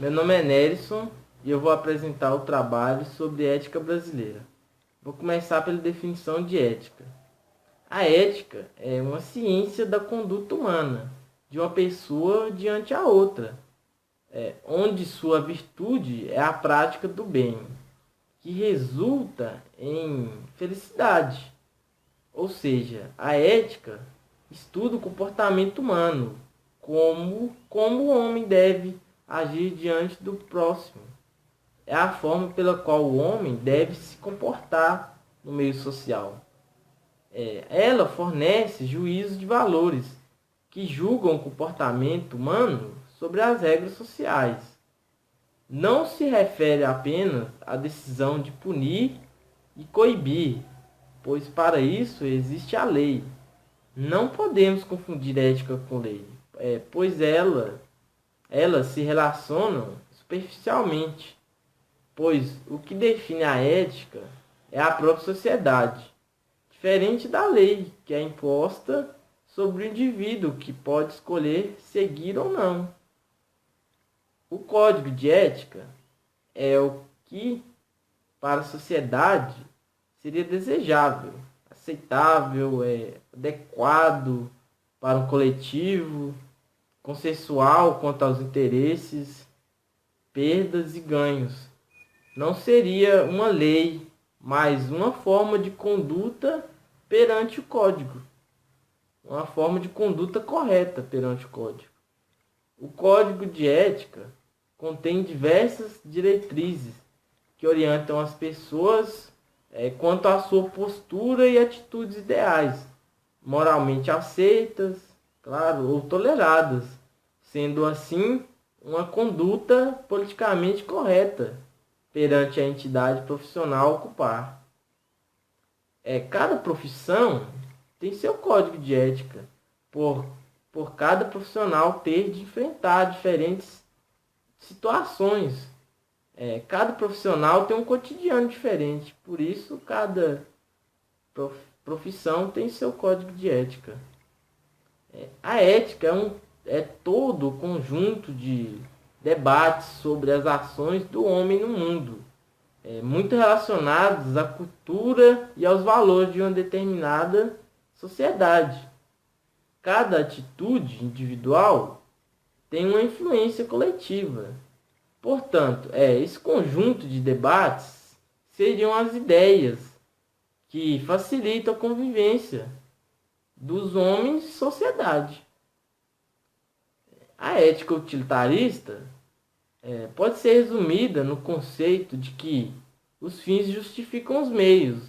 Meu nome é Nelson e eu vou apresentar o trabalho sobre ética brasileira. Vou começar pela definição de ética. A ética é uma ciência da conduta humana, de uma pessoa diante a outra, onde sua virtude é a prática do bem, que resulta em felicidade. Ou seja, a ética estuda o comportamento humano, como o homem deve agir diante do próximo. É a forma pela qual o homem deve se comportar no meio social. Ela fornece juízos de valores que julgam o comportamento humano sobre as regras sociais. Não se refere apenas à decisão de punir e coibir, pois para isso existe a lei. Não podemos confundir ética com lei, pois elas se relacionam superficialmente, pois o que define a ética é a própria sociedade, diferente da lei, que é imposta sobre o indivíduo, que pode escolher seguir ou não. O código de ética é o que, para a sociedade, seria desejável, aceitável, adequado para um coletivo, consensual quanto aos interesses, perdas e ganhos. Não seria uma lei, mas uma forma de conduta perante o código. Uma forma de conduta correta perante o código. O código de ética contém diversas diretrizes que orientam as pessoas quanto à sua postura e atitudes ideais, moralmente aceitas, claro, ou toleradas, sendo assim uma conduta politicamente correta perante a entidade profissional a ocupar. Cada profissão tem seu código de ética, por cada profissional ter de enfrentar diferentes situações. Cada profissional tem um cotidiano diferente, por isso cada profissão tem seu código de ética. A ética é todo o conjunto de debates sobre as ações do homem no mundo, muito relacionados à cultura e aos valores de uma determinada sociedade. Cada atitude individual tem uma influência coletiva. Portanto, esse conjunto de debates seriam as ideias que facilitam a convivência dos homens em sociedade. A ética utilitarista pode ser resumida no conceito de que os fins justificam os meios,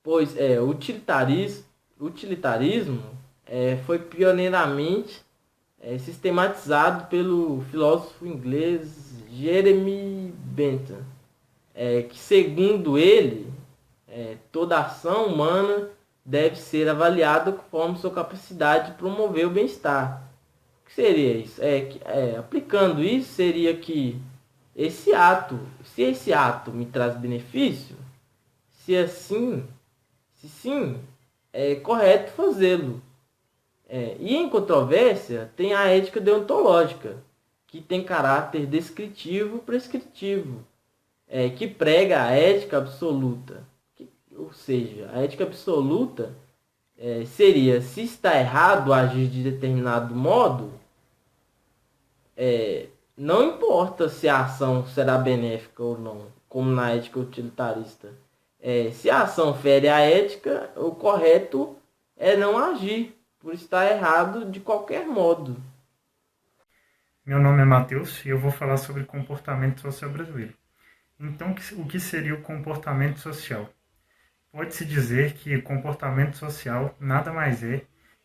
pois o utilitarismo foi pioneiramente sistematizado pelo filósofo inglês Jeremy Bentham, que segundo ele, toda ação humana deve ser avaliada conforme sua capacidade de promover o bem-estar. O que seria isso? Aplicando isso, seria que se esse ato me traz benefício, se sim, é correto fazê-lo. E em controvérsia, tem a ética deontológica, que tem caráter descritivo-prescritivo, que prega a ética absoluta. Ou seja, a ética absoluta seria, se está errado agir de determinado modo, não importa se a ação será benéfica ou não, como na ética utilitarista. Se a ação fere a ética, o correto é não agir, por estar errado de qualquer modo. Meu nome é Matheus e eu vou falar sobre comportamento social brasileiro. Então, o que seria o comportamento social? Pode-se dizer que o comportamento social nada mais é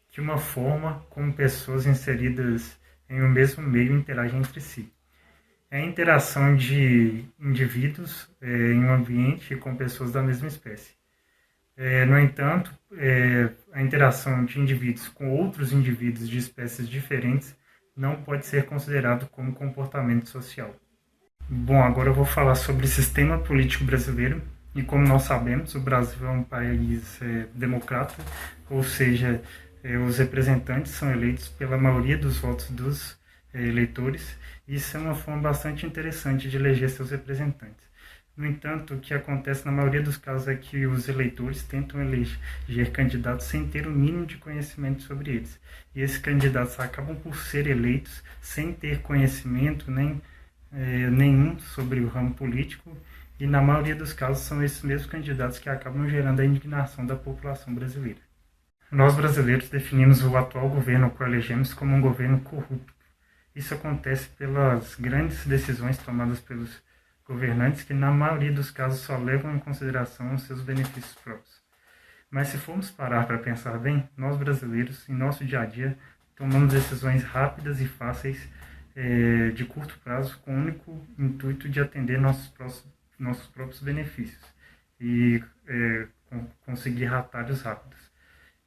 que uma forma como pessoas inseridas em um mesmo meio interagem entre si. É a interação de indivíduos em um ambiente com pessoas da mesma espécie. No entanto, a interação de indivíduos com outros indivíduos de espécies diferentes não pode ser considerado como comportamento social. Bom, agora eu vou falar sobre o sistema político brasileiro. E como nós sabemos, o Brasil é um país democrata, ou seja, os representantes são eleitos pela maioria dos votos dos eleitores, e isso é uma forma bastante interessante de eleger seus representantes. No entanto, o que acontece na maioria dos casos é que os eleitores tentam eleger candidatos sem ter o mínimo de conhecimento sobre eles. E esses candidatos acabam por ser eleitos sem ter conhecimento nenhum sobre o ramo político, e na maioria dos casos são esses mesmos candidatos que acabam gerando a indignação da população brasileira. Nós brasileiros definimos o atual governo que elegemos como um governo corrupto. Isso acontece pelas grandes decisões tomadas pelos governantes que, na maioria dos casos, só levam em consideração os seus benefícios próprios. Mas se formos parar para pensar bem, nós brasileiros, em nosso dia a dia, tomamos decisões rápidas e fáceis de curto prazo com o único intuito de atender nossos próprios benefícios e conseguir atalhos rápidos.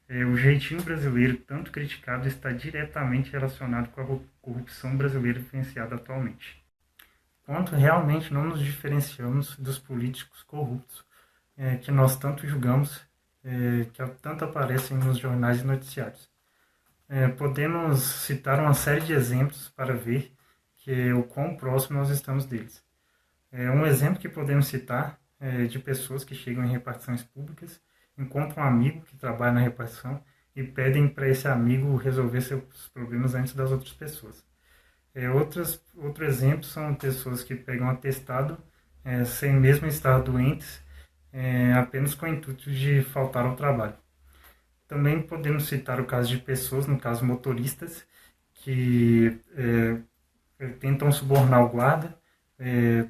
O jeitinho brasileiro, tanto criticado, está diretamente relacionado com a corrupção brasileira vivenciada atualmente. Quanto realmente não nos diferenciamos dos políticos corruptos que nós tanto julgamos, que tanto aparecem nos jornais e noticiários. Podemos citar uma série de exemplos para ver o quão próximo nós estamos deles. Um exemplo que podemos citar é de pessoas que chegam em repartições públicas, encontram um amigo que trabalha na repartição e pedem para esse amigo resolver seus problemas antes das outras pessoas. Outro exemplo são pessoas que pegam atestado sem mesmo estar doentes, apenas com o intuito de faltar ao trabalho. Também podemos citar o caso de pessoas, no caso motoristas, que tentam subornar o guarda,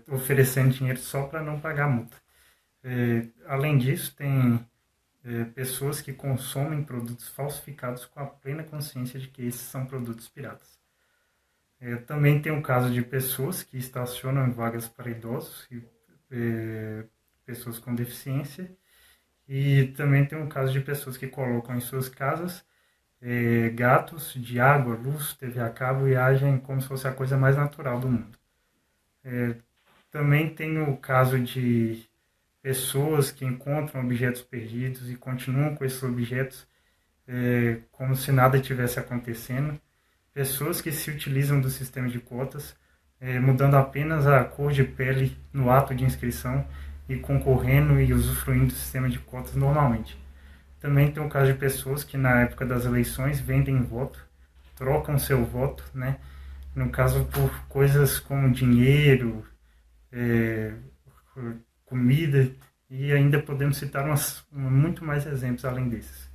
oferecendo dinheiro só para não pagar a multa. Além disso, tem pessoas que consomem produtos falsificados com a plena consciência de que esses são produtos piratas. Também tem o caso de pessoas que estacionam em vagas para idosos e pessoas com deficiência. E também tem o caso de pessoas que colocam em suas casas gatos de água, luz, TV a cabo e agem como se fosse a coisa mais natural do mundo. Também tem o caso de pessoas que encontram objetos perdidos e continuam com esses objetos como se nada tivesse acontecendo. Pessoas que se utilizam do sistema de cotas, mudando apenas a cor de pele no ato de inscrição e concorrendo e usufruindo do sistema de cotas normalmente. Também tem o caso de pessoas que na época das eleições vendem voto, trocam seu voto, né? No caso por coisas como dinheiro, comida, e ainda podemos citar muito mais exemplos além desses.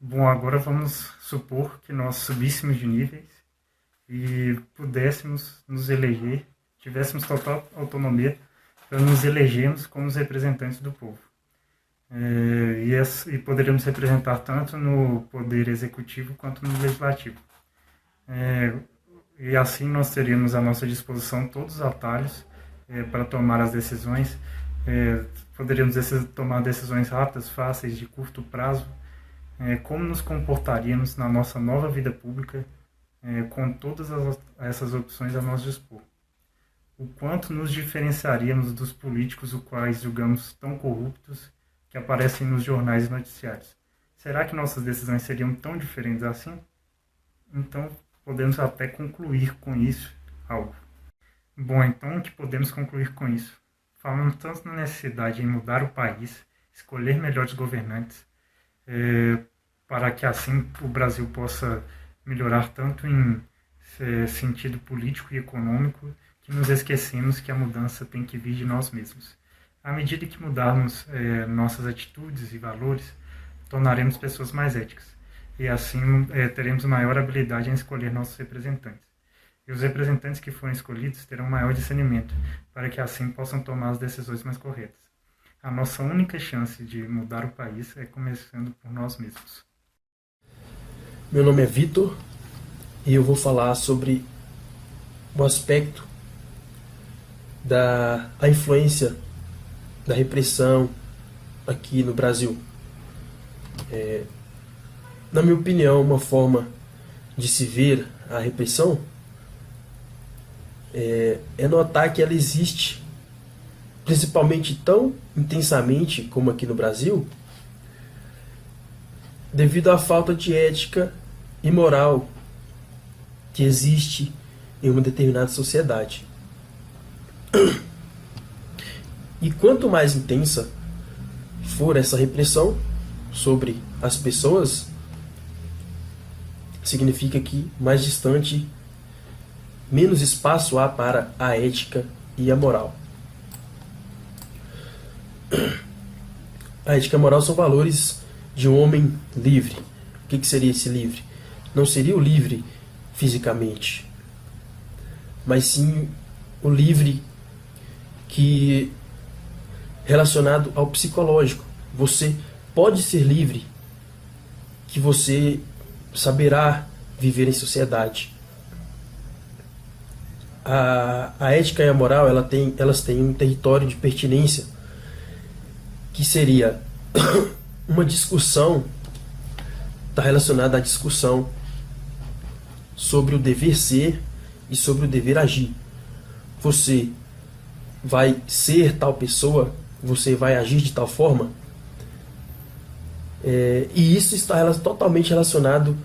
Bom, agora vamos supor que nós subíssemos de níveis e pudéssemos nos eleger, tivéssemos total autonomia para nos elegermos como os representantes do povo. E poderíamos representar tanto no poder executivo quanto no legislativo. E assim nós teríamos à nossa disposição todos os atalhos para tomar as decisões. Poderíamos tomar decisões rápidas, fáceis, de curto prazo. Como nos comportaríamos na nossa nova vida pública com todas essas opções a nosso dispor. O quanto nos diferenciaríamos dos políticos os quais julgamos tão corruptos que aparecem nos jornais e noticiários. Será que nossas decisões seriam tão diferentes assim? Então, podemos até concluir com isso algo. Bom, então o que podemos concluir com isso? Falamos tanto na necessidade em mudar o país, escolher melhores governantes, para que assim o Brasil possa melhorar tanto em sentido político e econômico, que nos esquecemos que a mudança tem que vir de nós mesmos. À medida que mudarmos nossas atitudes e valores, tornaremos pessoas mais éticas, e assim teremos maior habilidade em escolher nossos representantes. E os representantes que forem escolhidos terão maior discernimento, para que assim possam tomar as decisões mais corretas. A nossa única chance de mudar o país é começando por nós mesmos. Meu nome é Vitor e eu vou falar sobre o aspecto da influência da repressão aqui no Brasil. Na minha opinião, uma forma de se ver a repressão é notar que ela existe, principalmente tão intensamente como aqui no Brasil, devido à falta de ética e moral que existe em uma determinada sociedade. E quanto mais intensa for essa repressão sobre as pessoas, significa que mais distante, menos espaço há para a ética e a moral. A ética e a moral são valores de um homem livre. O que seria esse livre? Não seria o livre fisicamente, mas sim o livre que relacionado ao psicológico. Você pode ser livre, que você saberá viver em sociedade. A ética e a moral, elas têm um território de pertinência, que seria uma discussão, está relacionada à discussão sobre o dever ser e sobre o dever agir. Você vai ser tal pessoa, você vai agir de tal forma, e isso está totalmente relacionado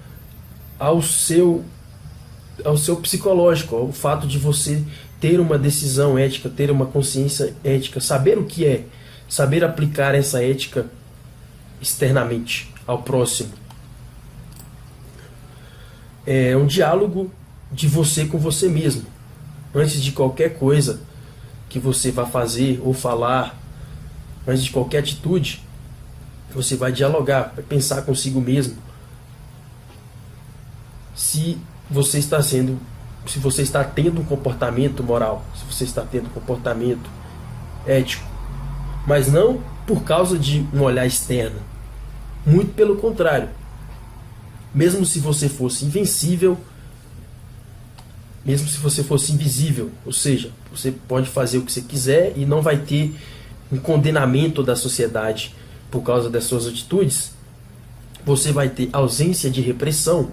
ao seu psicológico, ao fato de você ter uma decisão ética, ter uma consciência ética, saber o que é, saber aplicar essa ética externamente ao próximo. É um diálogo de você com você mesmo. Antes de qualquer coisa que você vá fazer ou falar, antes de qualquer atitude, você vai dialogar, vai pensar consigo mesmo se você está tendo um comportamento moral, se você está tendo um comportamento ético, mas não por causa de um olhar externo. Muito pelo contrário. Mesmo se você fosse invencível, mesmo se você fosse invisível, ou seja, você pode fazer o que você quiser e não vai ter um condenamento da sociedade por causa das suas atitudes, você vai ter ausência de repressão.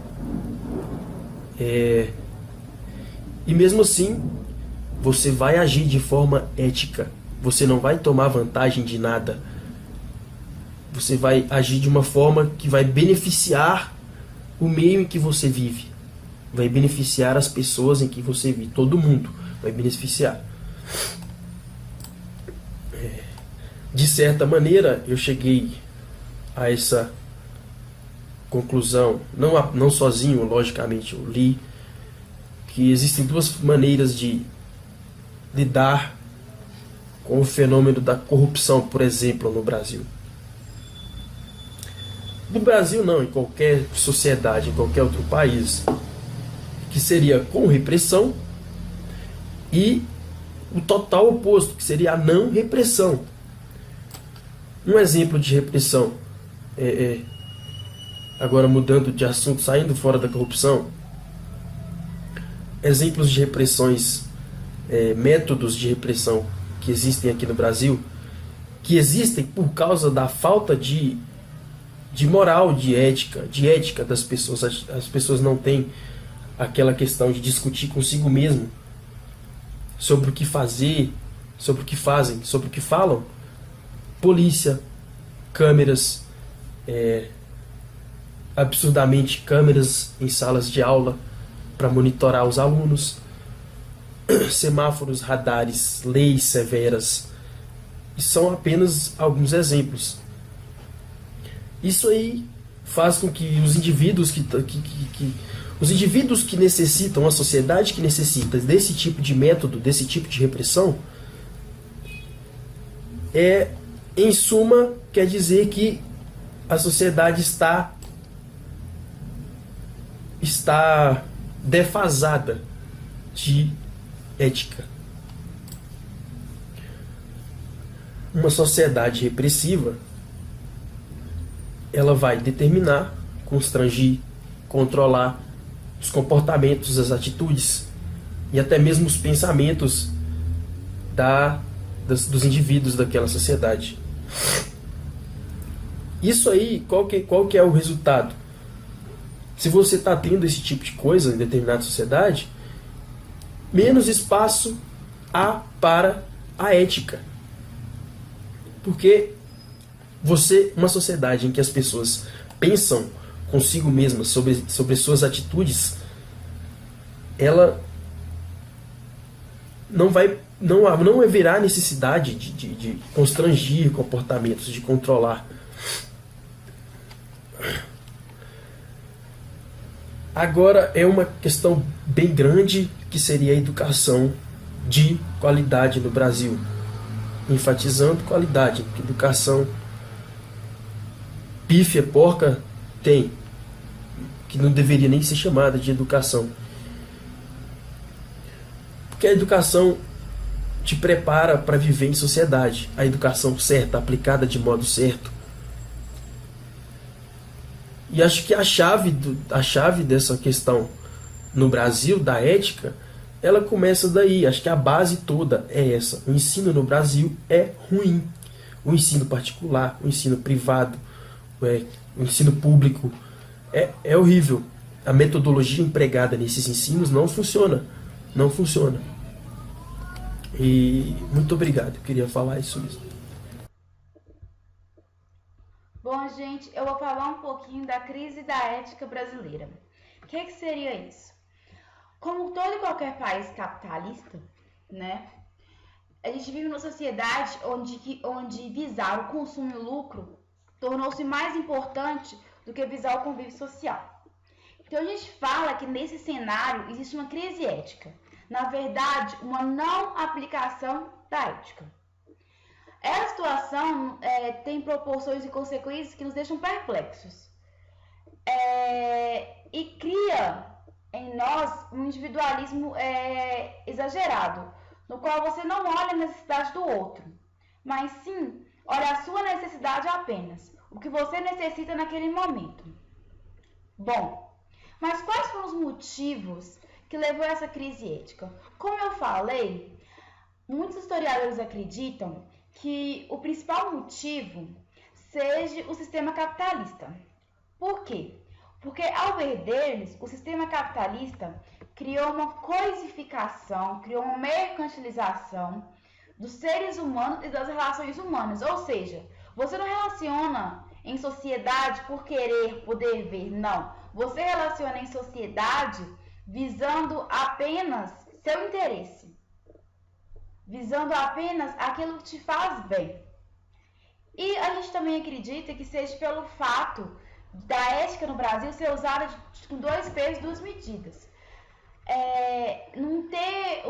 E mesmo assim, você vai agir de forma ética. Você não vai tomar vantagem de nada. Você vai agir de uma forma que vai beneficiar o meio em que você vive. Vai beneficiar as pessoas em que você vive. Todo mundo vai beneficiar. De certa maneira, eu cheguei a essa conclusão, não sozinho, logicamente. Eu li que existem duas maneiras de lidar com o fenômeno da corrupção, por exemplo, no Brasil. No Brasil não, em qualquer sociedade, em qualquer outro país, que seria com repressão, e o total oposto, que seria a não repressão. Um exemplo de repressão, agora mudando de assunto, saindo fora da corrupção, exemplos de repressões, métodos de repressão que existem aqui no Brasil, que existem por causa da falta de moral, de ética das pessoas. As pessoas não têm aquela questão de discutir consigo mesmo sobre o que fazer, sobre o que fazem, sobre o que falam. Polícia, câmeras, absurdamente câmeras em salas de aula para monitorar os alunos, semáforos, radares, leis severas. E são apenas alguns exemplos. Isso aí faz com que os indivíduos que necessitam, a sociedade que necessita desse tipo de método, desse tipo de repressão, em suma, quer dizer que a sociedade está defasada de ética. Uma sociedade repressiva, ela vai determinar, constrangir, controlar os comportamentos, as atitudes e até mesmo os pensamentos dos indivíduos daquela sociedade. Isso aí, qual que é o resultado? Se você está tendo esse tipo de coisa em determinada sociedade, menos espaço há para a ética. Porque uma sociedade em que as pessoas pensam consigo mesmas sobre suas atitudes, ela não haverá necessidade de constrangir comportamentos, de controlar. Agora é uma questão bem grande, que seria a educação de qualidade no Brasil. Enfatizando qualidade, porque educação pífia, porca, tem, que não deveria nem ser chamada de educação. Porque a educação te prepara para viver em sociedade. A educação certa, aplicada de modo certo. E acho que a chave dessa questão no Brasil, da ética, ela começa daí. Acho que a base toda é essa. O ensino no Brasil é ruim. O ensino particular, o ensino privado, o ensino público é horrível. A metodologia empregada nesses ensinos não funciona. Não funciona. E muito obrigado. Eu queria falar isso mesmo. Bom, gente, eu vou falar um pouquinho da crise da ética brasileira. O que seria isso? Como todo e qualquer país capitalista, né? A gente vive numa sociedade onde visar o consumo e o lucro tornou-se mais importante do que visar o convívio social. Então a gente fala que nesse cenário existe uma crise ética. Na verdade, uma não aplicação da ética. Essa situação tem proporções e consequências que nos deixam perplexos. E cria em nós um individualismo exagerado, no qual você não olha a necessidade do outro, mas sim olha a sua necessidade apenas, o que você necessita naquele momento. Bom, mas quais foram os motivos que levou a essa crise ética? Como eu falei, muitos historiadores acreditam que o principal motivo seja o sistema capitalista. Por quê? Porque, ao ver deles, o sistema capitalista criou uma coisificação, criou uma mercantilização dos seres humanos e das relações humanas. Ou seja, você não relaciona em sociedade por querer, poder ver, não. Você relaciona em sociedade visando apenas seu interesse, visando apenas aquilo que te faz bem. E a gente também acredita que seja pelo fato da ética no Brasil ser usada com 2 pesos e 2 medidas. Não ter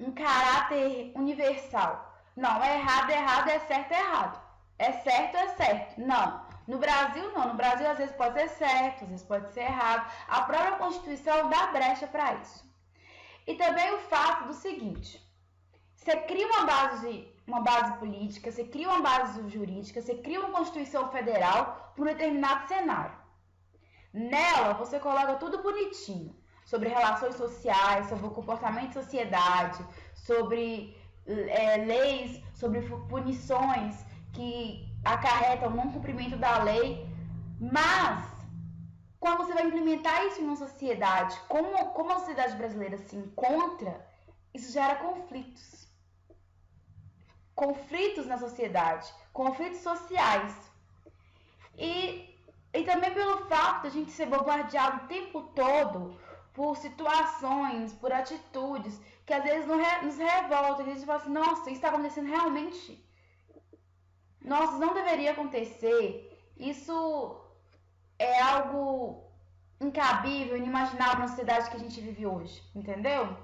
um caráter universal. Não, é errado, é certo, é errado. É certo. Não. No Brasil, não. No Brasil, às vezes pode ser certo, às vezes pode ser errado. A própria Constituição dá brecha para isso. E também o fato do seguinte: você cria uma base política, você cria uma base jurídica, você cria uma Constituição Federal para um determinado cenário. Nela, você coloca tudo bonitinho, sobre relações sociais, sobre o comportamento de sociedade, sobre leis, sobre punições que acarretam o não cumprimento da lei. Mas, quando você vai implementar isso em uma sociedade, como a sociedade brasileira se encontra, isso gera conflitos. Conflitos na sociedade, conflitos sociais. E também pelo fato de a gente ser bombardeado o tempo todo por situações, por atitudes que às vezes nos revoltam, que a gente fala assim, nossa, isso está acontecendo realmente. Nossa, isso não deveria acontecer. Isso é algo incabível, inimaginável na sociedade que a gente vive hoje, entendeu?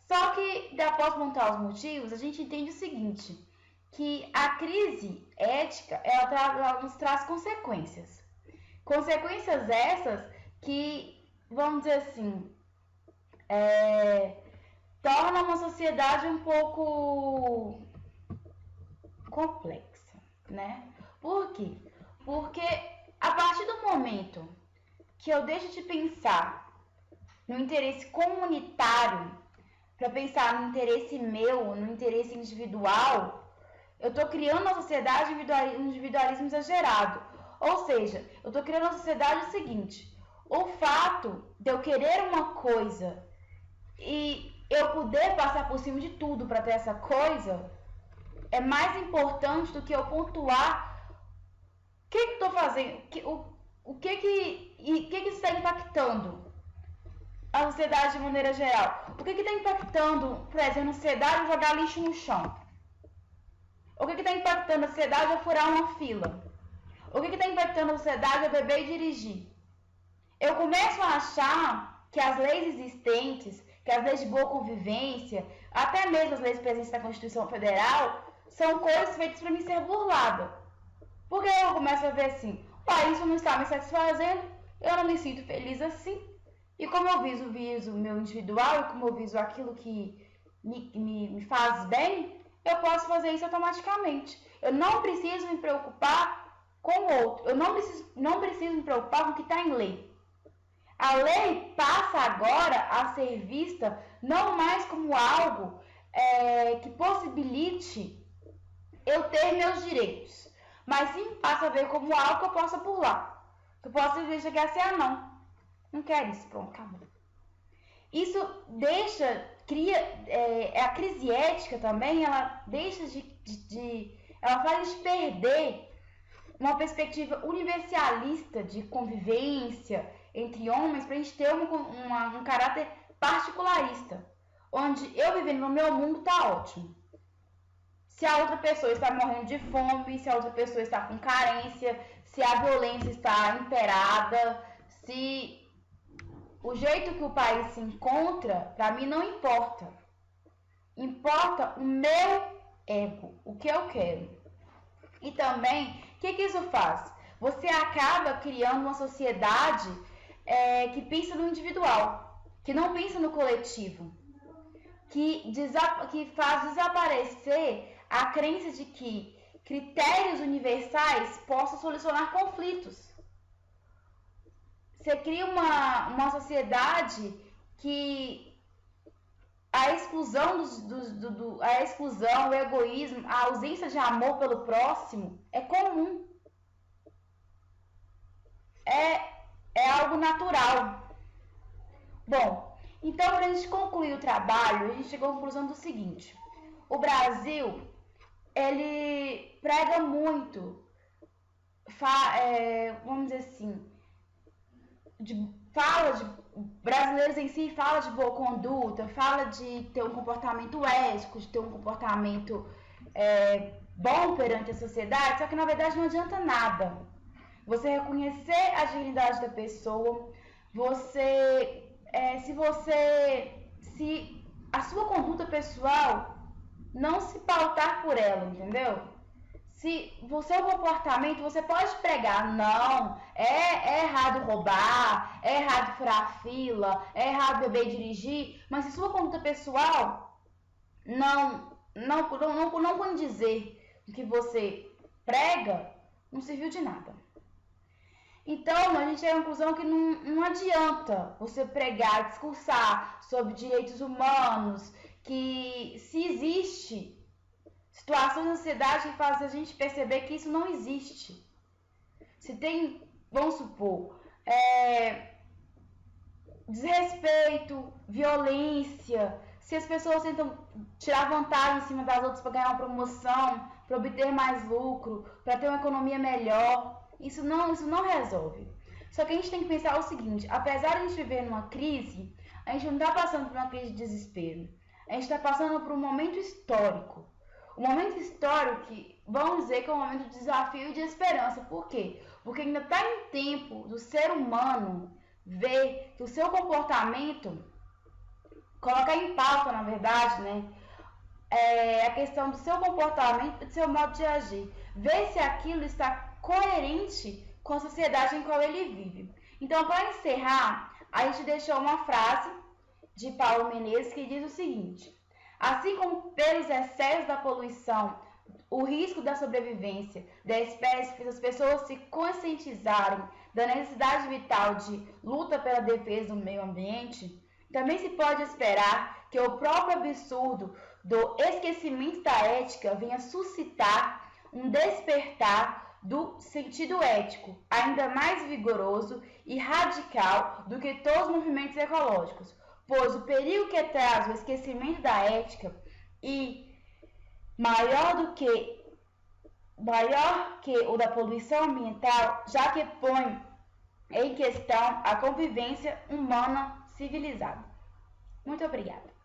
Só que, após montar os motivos, a gente entende o seguinte, que a crise ética, ela nos traz consequências. Consequências essas que, vamos dizer assim, tornam uma sociedade um pouco complexa, né? Por quê? Porque a partir do momento que eu deixo de pensar no interesse comunitário para pensar no interesse meu, no interesse individual, eu estou criando uma sociedade um individualismo exagerado. Ou seja, eu estou criando uma sociedade seguinte: o fato de eu querer uma coisa e eu poder passar por cima de tudo para ter essa coisa é mais importante do que eu pontuar o que estou fazendo, o que está impactando a sociedade de maneira geral? O que está impactando, por exemplo, na sociedade jogar lixo no chão? O que está impactando a sociedade a furar uma fila? O que está impactando a sociedade a beber e dirigir? Eu começo a achar que as leis existentes, que as leis de boa convivência, até mesmo as leis presentes na Constituição Federal, são coisas feitas para mim ser burlada. Porque eu começo a ver assim, isso não está me satisfazendo, eu não me sinto feliz assim. E como eu viso o meu individual, e como eu viso aquilo que me faz bem, eu posso fazer isso automaticamente. Eu não preciso me preocupar com o outro. Eu não preciso me preocupar com o que está em lei. A lei passa agora a ser vista não mais como algo que possibilite eu ter meus direitos, mas sim passa a ver como algo que eu possa burlar. Que eu possa chegar assim, não quero isso, pronto, acabou. Isso a crise ética também, ela deixa ela faz a gente perder uma perspectiva universalista de convivência entre homens para a gente ter um caráter particularista, onde eu vivendo no meu mundo tá ótimo. Se a outra pessoa está morrendo de fome, se a outra pessoa está com carência, se a violência está imperada, se o jeito que o país se encontra, para mim não importa. Importa o meu ego, o que eu quero. E também, o que isso faz? Você acaba criando uma sociedade que pensa no individual, que não pensa no coletivo, que faz desaparecer a crença de que critérios universais possam solucionar conflitos. Você cria uma sociedade que a exclusão, o egoísmo, a ausência de amor pelo próximo é comum. É algo natural. Bom, então para a gente concluir o trabalho, a gente chegou à conclusão do seguinte. O Brasil, ele prega muito, vamos dizer assim, brasileiros em si fala de boa conduta, fala de ter um comportamento ético, de ter um comportamento bom perante a sociedade, só que na verdade não adianta nada. Você reconhecer a dignidade da pessoa, se a sua conduta pessoal não se pautar por ela, entendeu? Se o seu comportamento, você pode pregar, não, é errado roubar, é errado furar fila, é errado beber e dirigir, mas se sua conduta pessoal não condizer o que você prega, não serviu de nada. Então, a gente chega à conclusão que não adianta você pregar, discursar sobre direitos humanos, que se existe situações na sociedade que fazem a gente perceber que isso não existe. Se tem, vamos supor, desrespeito, violência, se as pessoas tentam tirar vantagem em cima das outras para ganhar uma promoção, para obter mais lucro, para ter uma economia melhor, isso não resolve. Só que a gente tem que pensar o seguinte, apesar de a gente viver numa crise, a gente não está passando por uma crise de desespero. A gente está passando por um momento histórico. Um momento histórico que, vamos dizer, que é um momento de desafio e de esperança. Por quê? Porque ainda está em tempo do ser humano ver que o seu comportamento, colocar em pauta, na verdade, né? A questão do seu comportamento e do seu modo de agir. Ver se aquilo está coerente com a sociedade em qual ele vive. Então, para encerrar, a gente deixou uma frase de Paulo Menezes que diz o seguinte: assim como pelos excessos da poluição, o risco da sobrevivência da espécie fez as pessoas se conscientizarem da necessidade vital de luta pela defesa do meio ambiente, também se pode esperar que o próprio absurdo do esquecimento da ética venha suscitar um despertar do sentido ético, ainda mais vigoroso e radical do que todos os movimentos ecológicos, pois o perigo que traz o esquecimento da ética e maior que o da poluição ambiental, já que põe em questão a convivência humana civilizado. Muito obrigada.